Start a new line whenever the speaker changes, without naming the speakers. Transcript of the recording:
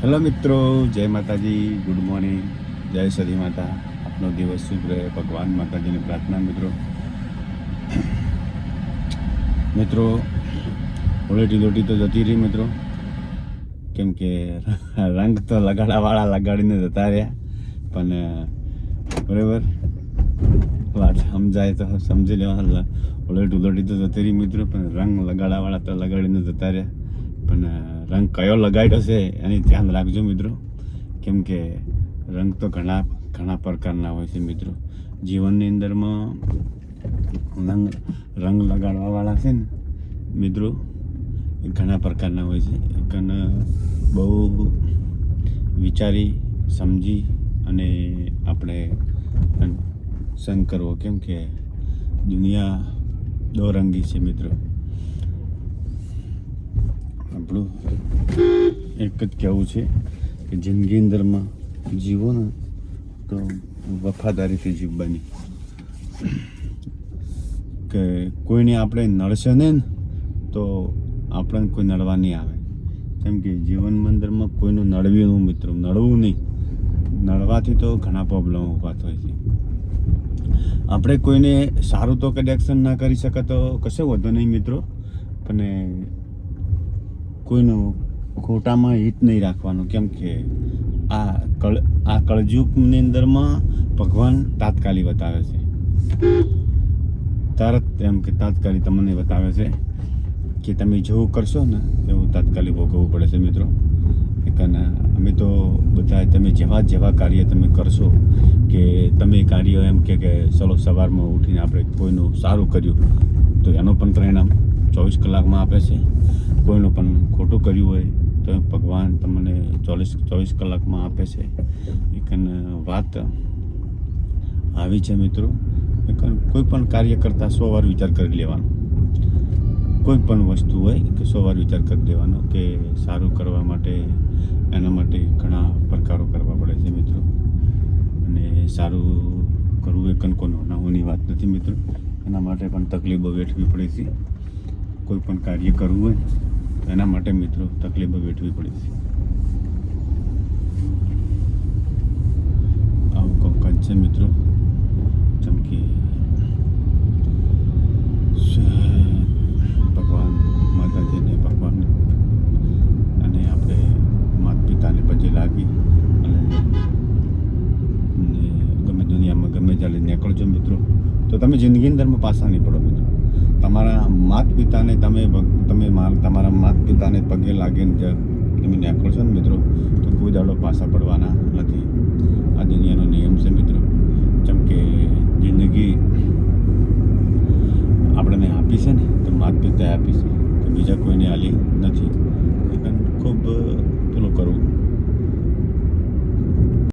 Hello મિત્રો, જય માતાજી, ગુડ મોર્નિંગ, જય સદી માતા. આપનો દિવસ શુભ રહે. ભગવાન માતાજીની પ્રાર્થના. મિત્રો ઓલેટી લોટી તો જતી રહી મિત્રો, કેમ કે રંગ તો લગાડાવાળા લગાડીને જતા રહ્યા, પણ બરાબર વાત સમજાય તો સમજી લેવા. ઓલેટી લોટી તો જતી રહી મિત્રો, પણ રંગ લગાડાવાળા તો લગાડીને જતા રહ્યા. પણ રંગ કયો લગાડ્યો છે એની ધ્યાન રાખજો મિત્રો, કેમ કે રંગ તો ઘણા પ્રકારના હોય છે મિત્રો. જીવનની અંદરમાં રંગ લગાડવાવાળા છે ને મિત્રો, એ ઘણા પ્રકારના હોય છે. એકને બહુ વિચારી સમજી અને આપણે સંગ કરવો, કેમ કે દુનિયા દોરંગી છે મિત્રો. આપણું એક જ કહેવું છે કે જિંદગી અંદરમાં જીવો ને તો વફાદારીથી જીવવાની, કે કોઈને આપણે નડશે ને તો આપણને કોઈ નડવા નહીં આવે. કેમ કે જીવનમાં અંદરમાં કોઈનું નડવું મિત્રો, નડવું નહીં. નડવાથી તો ઘણા પ્રોબ્લેમ ઊભા થાય છે. આપણે કોઈને સારું તો કદી એક્શન ના કરી શકે તો કશે વધુ નહીં મિત્રો, પણ કોઈનું ખોટામાં હિત નહીં રાખવાનું. કેમ કે આ કળયુગની અંદરમાં ભગવાન તાત્કાલિક બતાવે છે, તરત એમ કે તાત્કાલિક તમને બતાવે છે કે તમે જેવું કરશો ને એવું તાત્કાલિક ભોગવવું પડે છે મિત્રો. અમે તો બધા તમે જેવા કાર્ય તમે કરશો, કે તમે કાર્ય એમ કે ચલો સવારમાં ઉઠીને આપણે કોઈનું સારું કર્યું તો એનું પણ પરિણામ 24 કલાકમાં આપે છે. કોઈનું પણ ખોટું કર્યું હોય તો ભગવાન તમને 24 કલાકમાં આપે છે. એક વાત આવી છે મિત્રો, કોઈ પણ કાર્ય કરતાં 100 વાર વિચાર કરી લેવાનો. કોઈ પણ વસ્તુ હોય કે 100 વાર વિચાર કરી લેવાનો, કે સારું કરવા માટે એના માટે ઘણા પ્રકારો કરવા પડે છે મિત્રો. અને સારું કરવું એ કોઈ નાની વાત નથી મિત્રો, એના માટે પણ તકલીફો વેઠવી પડે છે. કોઈ પણ કાર્ય કરવું હોય તો એના માટે મિત્રો તકલીફો વેઠવી પડે છે. આવું કામકાજ છે મિત્રો. જેમ કે ભગવાન માતાજીને ભગવાન અને આપણે માતા પિતાને પછી લાગી અને ગમે દુનિયામાં ગમે ચાલી નીકળજો મિત્રો, તો તમે જિંદગી અંદરમાં પાછા નહીં પડો મિત્રો. તમારા માતા પિતાને તમારા માતા પિતાને પગે લાગીને તમે નીકળશો ને મિત્રો, તો કોઈ દાડો પાછા પડવાના નથી. આ દુનિયાનો નિયમ છે મિત્રો. જેમ કે જિંદગી આપણને આપી છે ને તો માતા પિતાએ આપી છે, તો બીજા કોઈને આલી નથી.